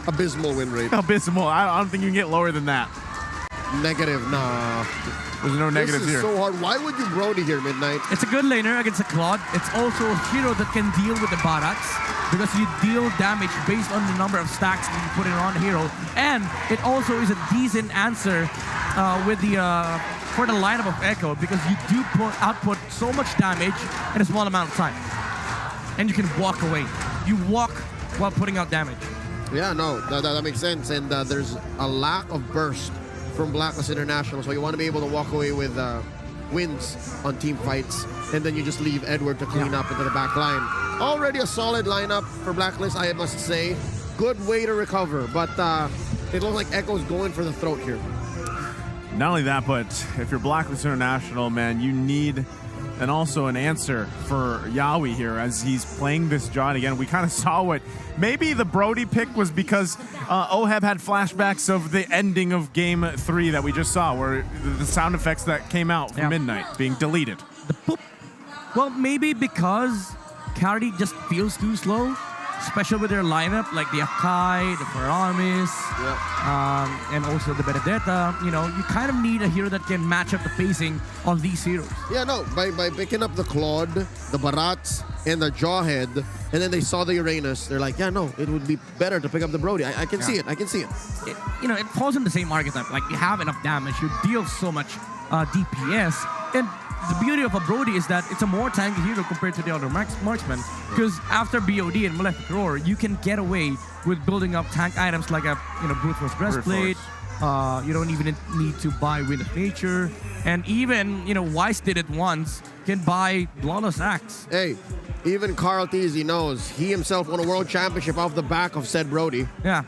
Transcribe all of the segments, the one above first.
Abysmal win rate. Abysmal. I don't think you can get lower than that. Negative, nah. There's no negatives here. This is so hard. Why would you Brody here, Midnight? It's a good laner against a Claude. It's also a hero that can deal with the Barats because you deal damage based on the number of stacks that you put it on the hero. And it also is a decent answer with the for the lineup of Echo because you do output so much damage in a small amount of time. And you can walk away. You walk while putting out damage. Yeah, no, that makes sense. And there's a lack of burst from Blacklist International, so you want to be able to walk away with wins on team fights, and then you just leave Edward to clean up into the back line. Already a solid lineup for Blacklist, I must say. Good way to recover, but it looks like Echo's going for the throat here. Not only that, but if you're Blacklist International, man, you need and also an answer for Yawi here as he's playing this John again. We kind of saw what maybe the Brody pick was because Oheb had flashbacks of the ending of Game 3 that we just saw, where the sound effects that came out from Midnight being deleted. The poop. Well, maybe because Cardi just feels too slow, especially with their lineup, like the Akai, the Faramis, and also the Benedetta. You know, you kind of need a hero that can match up the pacing of these heroes. Yeah, no, by picking up the Claude, the Barats, and the Jawhead, and then they saw the Uranus, they're like, yeah, no, it would be better to pick up the Brody. I can see it. I can see it. You know, it falls in the same archetype. Like, you have enough damage, you deal so much DPS, and the beauty of a Brody is that it's a more tanky hero compared to the other marksmen. Because after BOD and Malefic Roar, you can get away with building up tank items like a Brute Force Breastplate. You don't even need to buy Wind of Nature. And even, Weiss did it once, can buy Flawless Axe. Hey, even Carl Teasy knows he himself won a world championship off the back of said Brody. Yeah.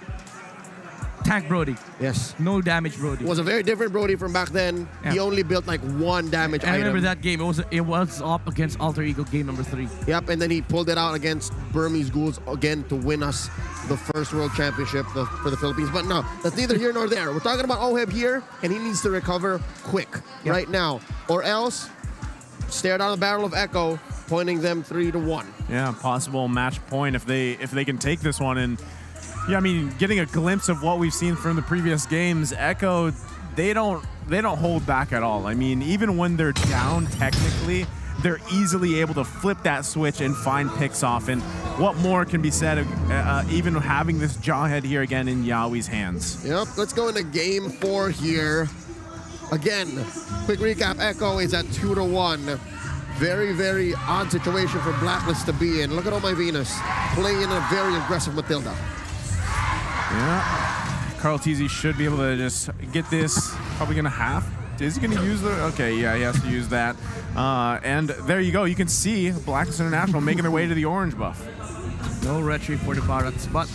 Tank Brody. Yes. No damage Brody. It was a very different Brody from back then. Yeah. He only built like one damage item. I remember that game. It was up against Alter Ego game number 3. Yep, and then he pulled it out against Burmese Ghouls again to win us the first world championship for the Philippines. But no, that's neither here nor there. We're talking about Oheb here, and he needs to recover quick right now. Or else, stare down the barrel of Echo, pointing them 3-1. Yeah, possible match point if they can take this one. And yeah, I mean, getting a glimpse of what we've seen from the previous games, Echo, they don't hold back at all. I mean, even when they're down technically, they're easily able to flip that switch and find picks off. And what more can be said of even having this Jawhead here again in Yawi's hands? Yep, let's go into game 4 here. Again, quick recap, Echo is at 2-1. Very, very odd situation for Blacklist to be in. Look at all my Venus playing in a very aggressive Matilda. Yeah, Carl Teasy should be able to just get this. Probably gonna have. Is he gonna use the? Okay, yeah, he has to use that. And there you go. You can see Blacklist International making their way to the orange buff. No retry for the Barats, but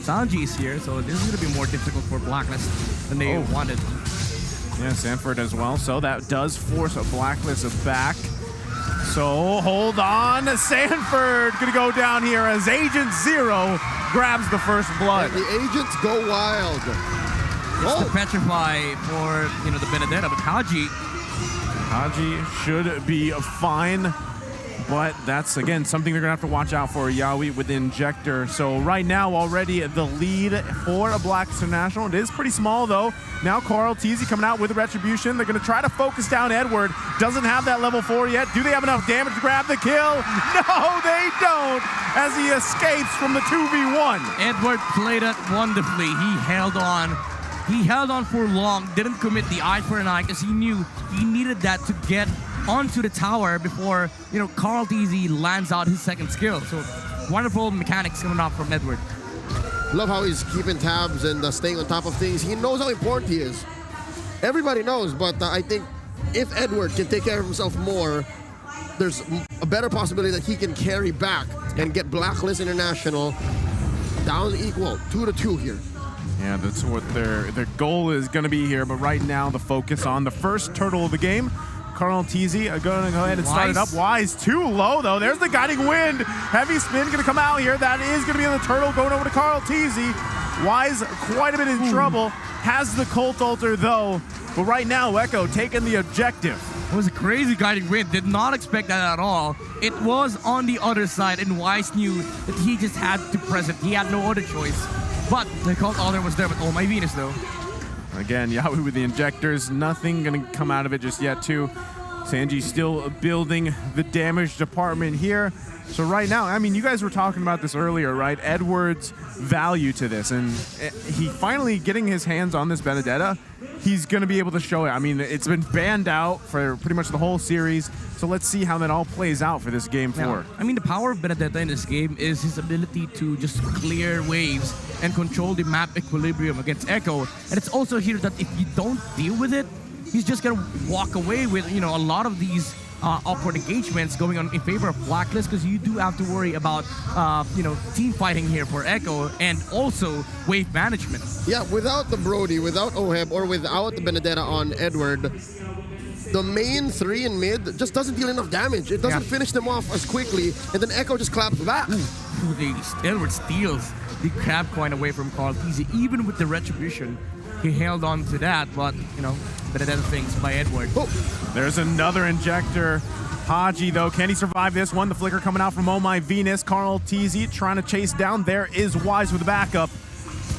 Sanji is here, so this is gonna be more difficult for Blacklist than they wanted. Yeah, Sanford as well. So that does force a Blacklist back. So hold on, Sanford gonna go down here as Agent Zero grabs the first blood. And the agents go wild. It's the Petrify for the Benedetta, but Haji should be fine. But that's, again, something they're going to have to watch out for, Yawi with the Injector. So right now, already the lead for a Blacklist International. It is pretty small, though. Now Carl Teasy coming out with Retribution. They're going to try to focus down Edward. Doesn't have that level 4 yet. Do they have enough damage to grab the kill? No, they don't, as he escapes from the 2v1. Edward played it wonderfully. He held on. He held on for long, didn't commit the eye for an eye because he knew he needed that to get onto the tower before, Carl Teasy lands out his second skill. So wonderful mechanics coming out from Edward. Love how he's keeping tabs and staying on top of things. He knows how important he is. Everybody knows, but I think if Edward can take care of himself more, there's a better possibility that he can carry back and get Blacklist International down equal, 2-2 here. Yeah, that's what their goal is going to be here. But right now, the focus on the first turtle of the game. Carl Teasy going to go ahead and start it up. Wise too low, though. There's the Guiding Wind. Heavy spin going to come out here. That is going to be the turtle going over to Carl Teasy. Wise quite a bit in trouble. Has the Cult Altar, though. But right now, Echo taking the objective. It was a crazy Guiding Wind. Did not expect that at all. It was on the other side, and Wise knew that he just had to press it. He had no other choice. But the Cult Altar was there with Oh My Venus, though. Again, Yawi with the injectors. Nothing going to come out of it just yet, too. Sanji still building the damage department here. So right now, I mean, you guys were talking about this earlier, right? Edward's value to this, and he finally getting his hands on this Benedetta, he's going to be able to show it. I mean, it's been banned out for pretty much the whole series, so let's see how that all plays out for this game 4. Yeah. I mean, the power of Benedetta in this game is his ability to just clear waves and control the map equilibrium against Echo. And it's also here that if you don't deal with it, he's just going to walk away with, you know, a lot of these awkward engagements going on in favor of Blacklist, because you do have to worry about, you know, team fighting here for Echo and also wave management. Yeah, without the Brody, without Oheb, or without the Benedetta on Edward, the main 3 in mid just doesn't deal enough damage. It doesn't finish them off as quickly, and then Echo just claps back. Edward steals the crab coin away from Carl Teasy. Even with the retribution, he held on to that, but, you know, Benedetta things by Edward. Oh. There's another injector. Haji, though, can he survive this one? The flicker coming out from Oh My Venus. Carl Teasy trying to chase down. There is Wise with the backup.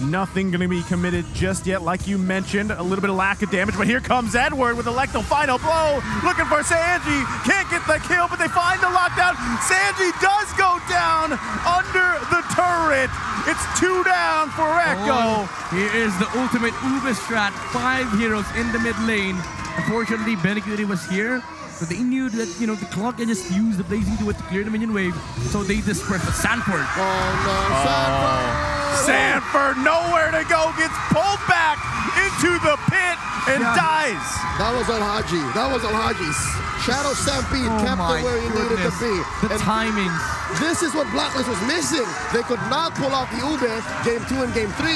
Nothing going to be committed just yet, like you mentioned. A little bit of lack of damage, but here comes Edward with Electro final blow. Looking for Sanji. Can't get the kill, but they find the lockdown. Sanji does go down under the turret. It's 2 down for Echo. Here is the ultimate Uber strat. 5 heroes in the mid lane. Unfortunately, Benedetta was here, so they knew that, you know, the clock can just use the Blazing Duet to clear the minion wave, so they dispersed the Sanford. Oh no, Sanford! Sanford, nowhere to go, gets pulled back into the pit and dies. That was Al-Haji. That was Al-Haji's. Shadow Stampede kept it where he needed to be. The timing. This is what Blacklist was missing. They could not pull off the Ube game 2 and game 3.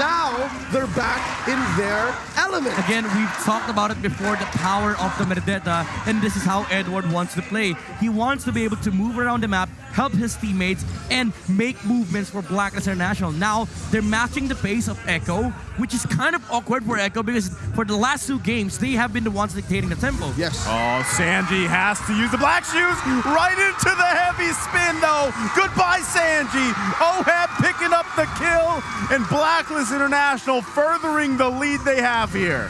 Now they're back in their element. Again, we've talked about it before, the power of the Benedetta, and this is how Edward wants to play. He wants to be able to move around the map, help his teammates, and make movements for Blacklist International. Now, they're matching the pace of Echo, which is kind of awkward for Echo because for the last 2 games, they have been the ones dictating the tempo. Yes. Oh, Sanji has to use the black shoes right into the heavy spin, though. Goodbye, Sanji. Oheb picking up the kill, and Blacklist International furthering the lead they have here.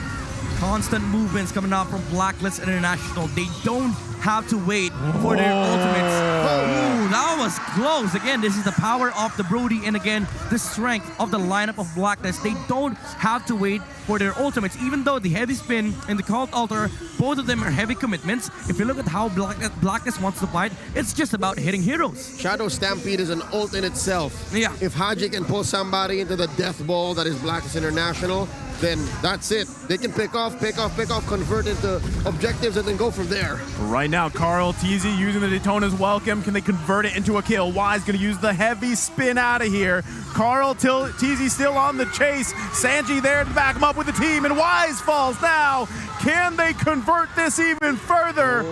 Constant movements coming out from Blacklist International. They don't have to wait for their ultimates. Ooh, that was close. Again, this is the power of the Brody, and again, the strength of the lineup of Blacklist. They don't have to wait for their ultimates, even though the heavy spin and the Cult Altar, both of them are heavy commitments. If you look at how Blacklist wants to fight, it's just about hitting heroes. Shadow Stampede is an ult in itself. Yeah. If Haji can pull somebody into the death ball that is Blacklist International, then that's it. They can pick off, convert into objectives, and then go from there. Right now, Carl Teasy using the Daytona's welcome. Can they convert it into a kill? Wise going to use the heavy spin out of here. Carl Teasy still on the chase. Sanji there to back him up with the team, and Wise falls now. Can they convert this even further?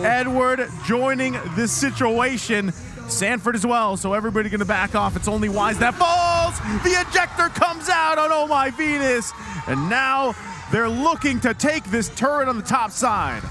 Edward joining this situation. Sanford as well, so everybody going to back off. It's only Wise that falls. The ejector comes out on Oh My Venus, and now they're looking to take this turret on the top side.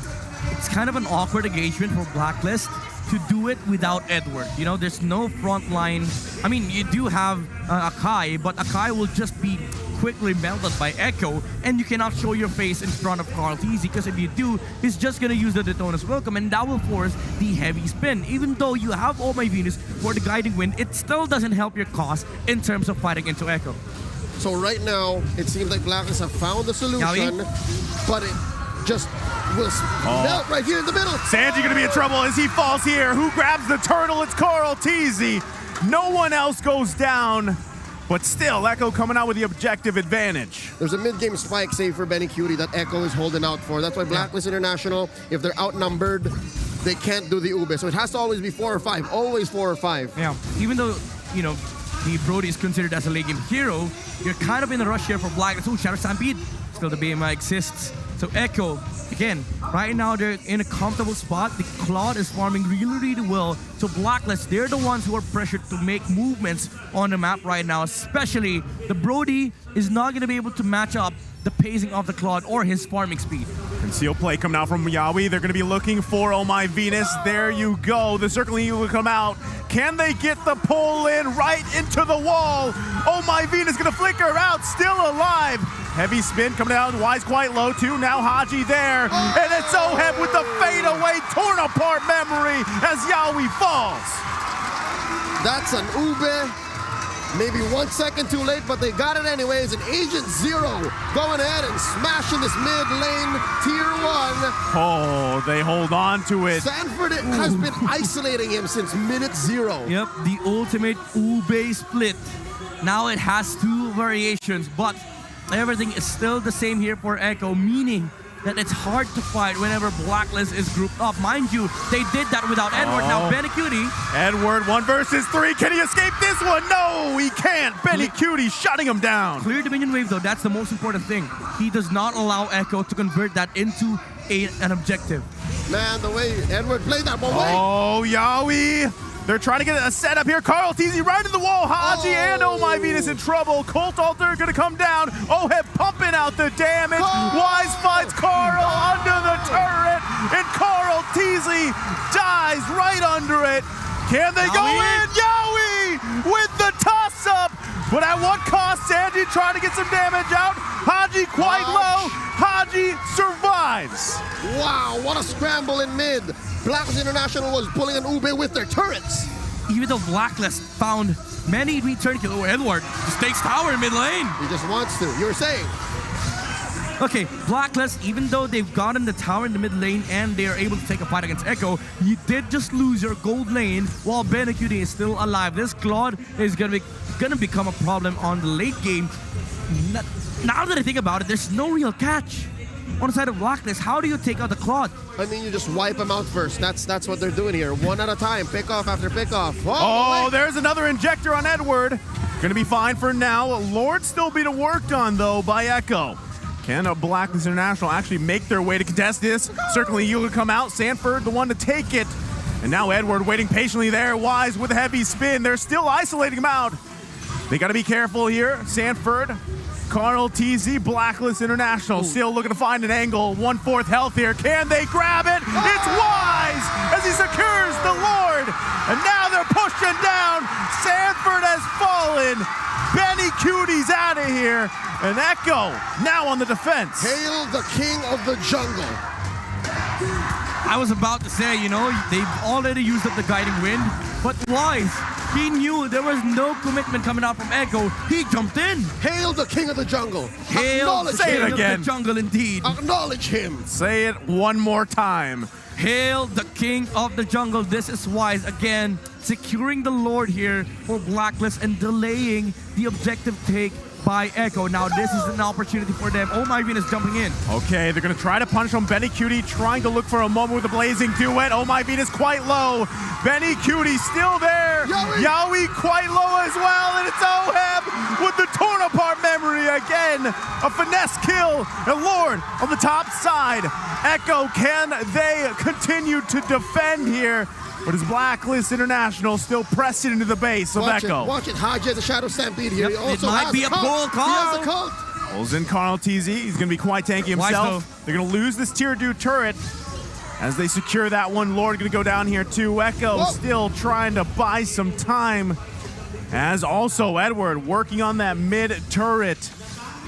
It's kind of an awkward engagement for Blacklist to do it without Edward. You know, there's no front line. I mean, you do have Akai, but Akai will just be quickly melted by Echo, and you cannot show your face in front of Carl Teasy, because if you do, he's just going to use the Daytona's welcome, and that will force the heavy spin. Even though you have Oh My Venus for the guiding wind, it still doesn't help your cause in terms of fighting into Echo. So right now, it seems like Blacklist have found the solution, but it just will melt right here in the middle. Sanji going to be in trouble as he falls here. Who grabs the turtle? It's Carl Teasy. No one else goes down. But still, Echo coming out with the objective advantage. There's a mid-game spike save for Benny Cutie that Echo is holding out for. That's why Blacklist International, if they're outnumbered, they can't do the Ube. So it has to always be 4 or 5. Always 4 or 5. Yeah, even though, you know, the Brody is considered as a late game hero, you're kind of in a rush here for Blacklist. Oh, Shadow Stampede. Still the BMI exists. So Echo, again, right now they're in a comfortable spot. The Claude is farming really well. So Blacklist, they're the ones who are pressured to make movements on the map right now. Especially the Brody is not going to be able to match up the pacing of the Claude or his farming speed. Conceal play coming out from Yawi. They're going to be looking for Oh My Venus. There you go. The circling eagle will come out. Can they get the pull in right into the wall? Oh My Venus going to flicker out. Still alive. Heavy spin coming out. Wise quite low too. Now Haji there. And it's Oheb with the fadeaway torn apart memory as Yawi falls. That's an ube. Maybe 1 second too late, but they got it anyways. And Agent Zero going ahead and smashing this mid lane tier 1. Oh, they hold on to it. Sanford has been isolating him since minute 0. Yep, the ultimate ube split. Now it has 2 variations, but everything is still the same here for Echo, meaning that it's hard to fight whenever Blacklist is grouped up. Mind you, they did that without Edward. Now, Benny Cutie. Edward, 1 versus 3. Can he escape this one? No, he can't. Benny Cutie shutting him down. Clear Dominion Wave, though. That's the most important thing. He does not allow Echo to convert that into an objective. Man, the way Edward played that one. Oh, Yawi. They're trying to get a setup here. Carl Teasy right in the wall. Haji and Oh My Venus in trouble. Colt Alter gonna come down. Oheb pumping out the damage. Wise fights Carl under the turret. And Carl Teasy dies right under it. Can they go in? Yawi with the toss up. But at what cost? Sanji trying to get some damage out. Haji quite low. Haji survives. Wow, what a scramble in mid. Blacklist International was pulling an ube with their turrets. Even though Blacklist found many return kills. Oh, Edward just takes tower in mid lane. He just wants to. You were saying. Okay, Blacklist, even though they've gotten the tower in the mid lane and they are able to take a fight against Echo, you did just lose your gold lane while Benecutie is still alive. This Claude is gonna become a problem on the late game. Now that I think about it, there's no real catch on the side of Blacklist. How do you take out the Claude? I mean, you just wipe them out first. That's what they're doing here. One at a time, pick off after pick off. Oh, there's another injector on Edward. Gonna be fine for now. Lord still being worked on though by Echo. Can a Blacklist International actually make their way to contest this? Certainly you will come out. Sanford the one to take it. And now Edward waiting patiently there. Wise with a heavy spin. They're still isolating him out. They gotta be careful here. Sanford, Carl TZ, Blacklist International still looking to find an angle. 1/4 health here. Can they grab it? It's Wise as he secures the Lord. And now they're pushing down. Sanford has fallen. Benny Cutie's out of here. And Echo now on the defense. Hail the king of the jungle. I was about to say, you know, they've already used up the guiding wind, but Wise, he knew there was no commitment coming out from Echo. He jumped in. Hail the king of the jungle. Hail the Say it king again. of the jungle, indeed. Acknowledge him. Say it one more time. Hail the king of the jungle. This is Wise again, securing the Lord here for Blacklist and delaying the objective take by Echo. Now this is an opportunity for them. Oh My Venus jumping in. Okay, they're gonna try to punish him. Benny Cutie trying to look for a moment with a blazing duet. Oh My Venus quite low. Benny Cutie still there. Yawi quite low as well. And it's Oheb with the torn apart memory again. A finesse kill. And Lord on the top side. Echo, can they continue to defend here? But is Blacklist International still pressing into the base of Echo? Watch it. Haji has a Shadow Stampede here. Yep, He also it might has be a pull, He has a Carl. cult. Pulls in Carl TZ. He's going to be quite tanky himself. They're going to lose this tier 2 turret as they secure that one. Lord going to go down here too. Echo still trying to buy some time. As also Edward working on that mid turret.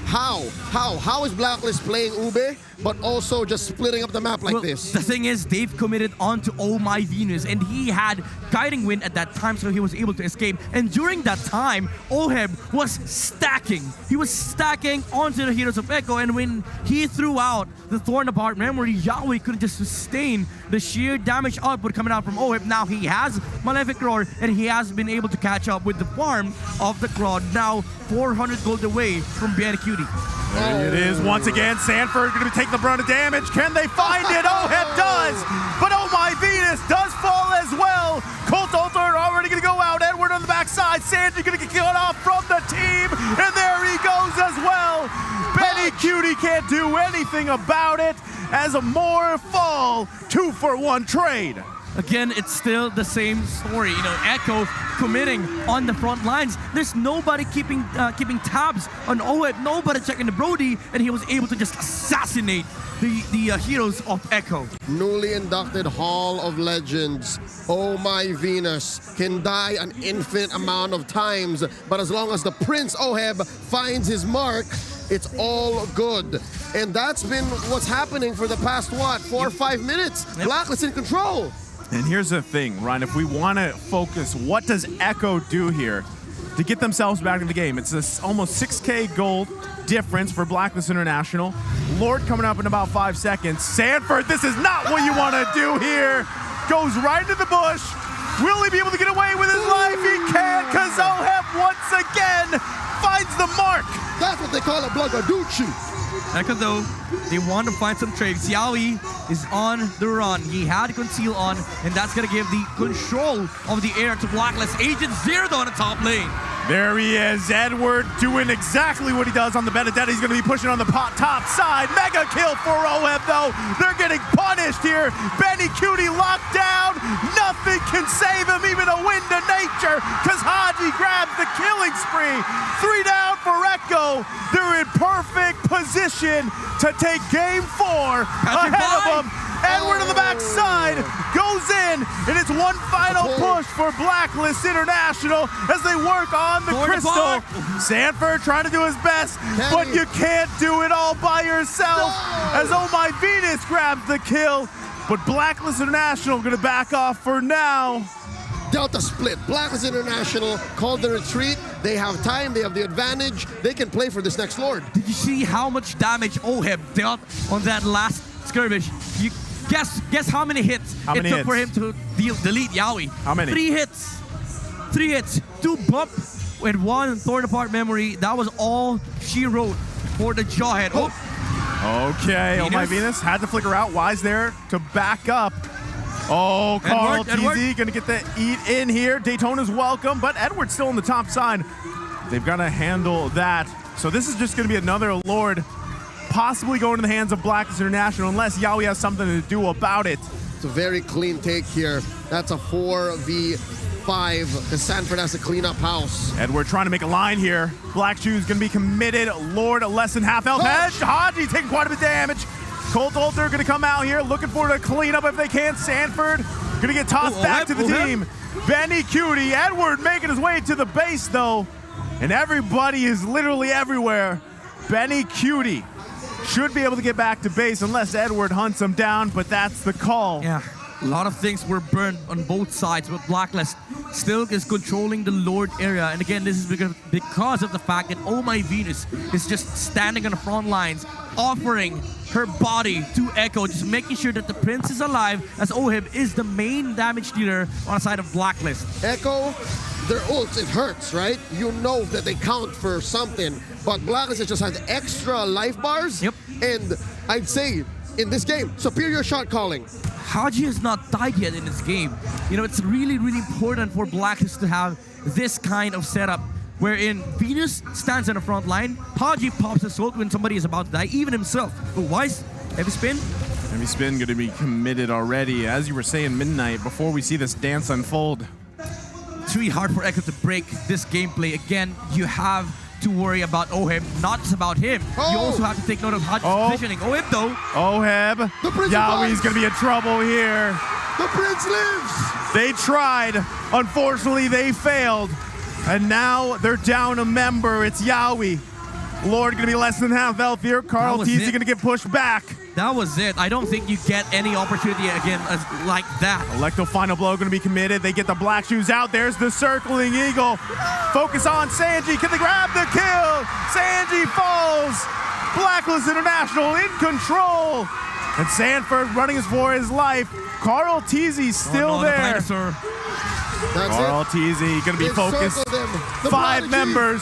How is Blacklist playing ube, but also just splitting up the map like this? The thing is, they've committed onto Oh My Venus, and he had guiding wind at that time, so he was able to escape. And during that time, Oheb was stacking. He was stacking onto the Heroes of Echo, and when he threw out the Torn Apart Memory, Yahweh couldn't just sustain the sheer damage output coming out from Oheb. Now he has Malefic Roar, and he has been able to catch up with the farm of the crowd. Now 400 gold away from Benecutie. There it is once again. Sanford going to take the brunt of damage. Can they find it? Oheb does. But Oh My Venus does fall as well. Colt Alter already going to go out. Edward on the backside. Sanji going to get cut off from the team. And there he goes as well. Benny Cutie can't do anything about it as a more fall 2-for-1 trade. again, it's still the same story. You know, Echo committing on the front lines. There's nobody keeping tabs on OHEB, nobody checking the Brody, and he was able to just assassinate the heroes of Echo. Newly inducted Hall of Legends, Oh My Venus, can die an infinite amount of times, but as long as the Prince OHEB finds his mark, it's all good. And that's been what's happening for the past, what, 4 or 5 minutes? Blacklist in control. And here's the thing, Ryan, if we want to focus, what does Echo do here to get themselves back in the game? It's this almost 6K gold difference for Blacklist International. Lord coming up in about 5 seconds. Sanford, this is not what you want to do here. Goes right into the bush. Will he be able to get away with his life? He can't, because OHEB once again finds the mark. That's what they call a Blagaducci. Echo though, they want to find some trades. Yaoi is on the run. He had conceal on, and that's going to give the control of the air to Blacklist. Agent Zero though on the top lane. There he is, Edward doing exactly what he does on the Benedetta. He's going to be pushing on the top side. Mega kill for OHEB though. They're getting punished here. Benny Cutie locked down. Nothing can save him, even a wind of nature, because Haji grabs the killing spree. 3 down for Echo. They're in perfect position to take game 4 ahead of them. Edward on the backside goes in, and it's one final push for Blacklist International as they work on the crystal. Sanford trying to do his best, but you can't do it all by yourself as Oh My Venus grabs the kill, but Blacklist International going to back off for now. Delta split. Blacklist International called the retreat. They have time. They have the advantage. They can play for this next Lord. Did you see how much damage OHEB dealt on that last skirmish? You guess how many hits it took for him to delete Yaoi? How many? 3 hits. 3 hits. 2 bump and 1 torn apart memory. That was all she wrote for the Jawhead. Okay, Oh My Venus had to flicker out. Wise there to back up. Oh, Carl TZ gonna get the eat in here. Daytona's welcome, but Edward's still on the top side. They've got to handle that. So this is just gonna be another Lord possibly going to the hands of Blacklist International unless Yaoi has something to do about it. It's a very clean take here. That's a 4v5 because Sanford has to clean up house. Edward trying to make a line here. Black Shoes gonna be committed. Lord less than half health. Haji taking quite a bit of damage. Colt Alter gonna come out here looking for the cleanup if they can. Sanford gonna get tossed back to the team. Benny Cutie, Edward making his way to the base though. And everybody is literally everywhere. Benny Cutie should be able to get back to base unless Edward hunts him down, but that's the call. Yeah, a lot of things were burned on both sides, but Blacklist still is controlling the Lord area. And again, this is because of the fact that Oh My Venus is just standing on the front lines, offering her body to Echo, just making sure that the Prince is alive, as OHEB is the main damage dealer on the side of Blacklist. Echo, their ults, it hurts, right? You know that they count for something, but Blacklist just has extra life bars. Yep. And I'd say, in this game, superior shot calling. Haji has not died yet in this game. You know, it's really, really important for Blacklist to have this kind of setup wherein Venus stands on the front line, Haji pops a ult when somebody is about to die, even himself. But Wise, heavy spin. Heavy spin going to be committed already. As you were saying, Midnight, before we see this dance unfold. It's really hard for Echo to break this gameplay. Again, you have to worry about OHEB, not just about him. You also have to take note of Haji's positioning. OHEB though. OHEB. Yaoi's going to be in trouble here. The Prince lives. They tried. Unfortunately, they failed. And now they're down a member. It's Yaoi. Lord going to be less than half health here. Carl TZ going to get pushed back. That was it. I don't think you get any opportunity again like that. Electo final blow going to be committed. They get the Black Shoes out. There's the circling eagle. Focus on Sanji. Can they grab the kill? Sanji falls. Blacklist International in control. And Sanford running for his life. Carl TZ still there. Carl TZ going to be focused. 5 members.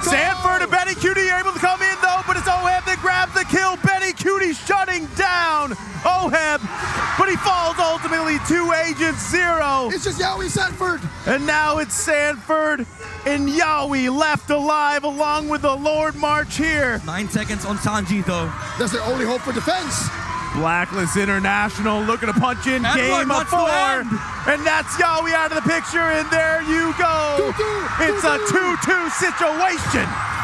Sanford and Benny Cutie are able to come in though, but it's OHEB that grabs the kill. Benny Cutie shutting down OHEB, but he falls ultimately to Agent Zero. It's just Yaoi Sanford. And now it's Sanford and Yaoi left alive along with the Lord March here. 9 seconds on Sanji though. That's their only hope for defense. Blacklist International looking to punch in Edward game of wants to 4. end. And that's Yawi out of the picture, and there you go. It's a 2-2 situation.